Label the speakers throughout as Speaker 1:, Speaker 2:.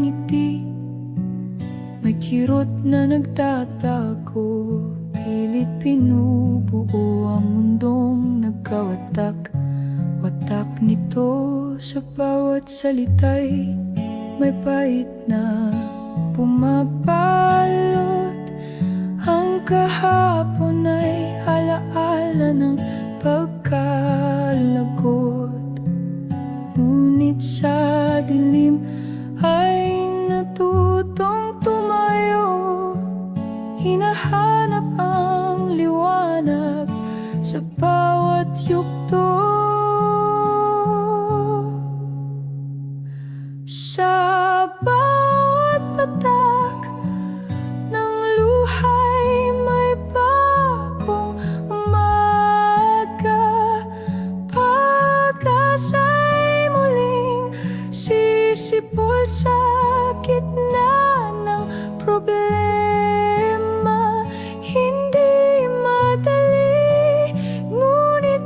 Speaker 1: ngiti, may kirot na nagtatago. Pilit pinubuo ang mundong nagkawatak-watak nito. Sa bawat salita'y may pait na pumapalot. Ang kahapon ay alaala ng pagkalagot. Ngunit sa dilim ay natutong tumayo. Hinahanap ang liwanag sa bawat yugto. Sa bawat patak ng luhay may bagong umaga. Pag-asa'y muling sisipol sa gitna ng problema. Hindi madali, ngunit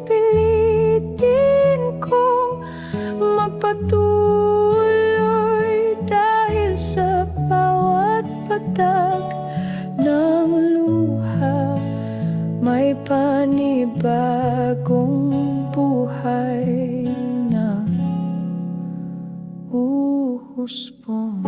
Speaker 1: pipilitin kong magpatuloy. Dahil sa bawat patak ng luha may panibagong buhay na uhusbong.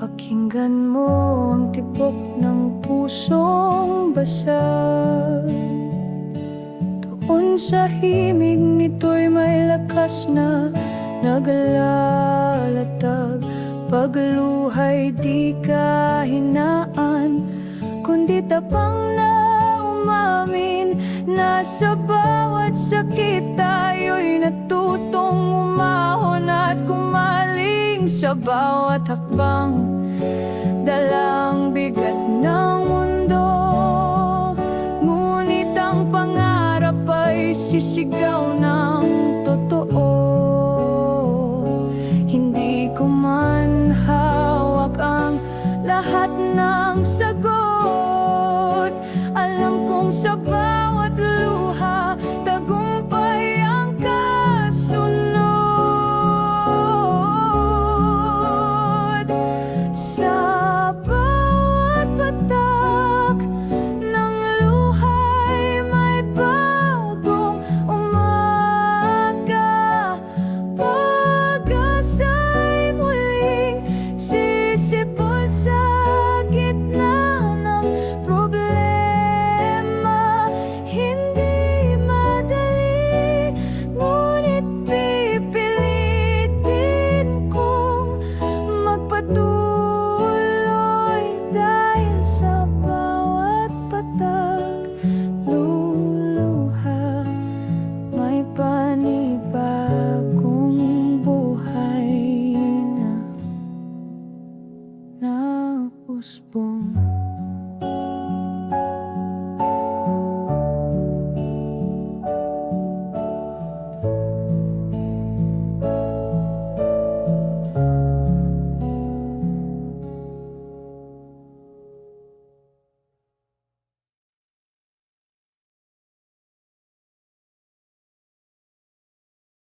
Speaker 1: Pakinggan mo ang tibok ng pusong basag. Doon sa himig nito'y may lakas na naglalatag. Pagluhay di kahinaan, kundi tapang na umamin na sa bawat sakit tayo'y natutong umahon at kumaling. Sa bawat hakbang dalang bigat ng mundo, ngunit ang pangarap ay sisigaw ng totoo. Hindi ko man hawak ang lahat ng sagot. Alam kong sa bawat luha tagumpay ang kasunod. Sa bawat patak ng luhay may bagong umaga. Pag-asa'y muling sisipol sa gitna ng problema. Hindi madali, ngunit pipilitin kong magpatuloy. Dahil sa bawat patak luluha may panibagong buhay na husbong.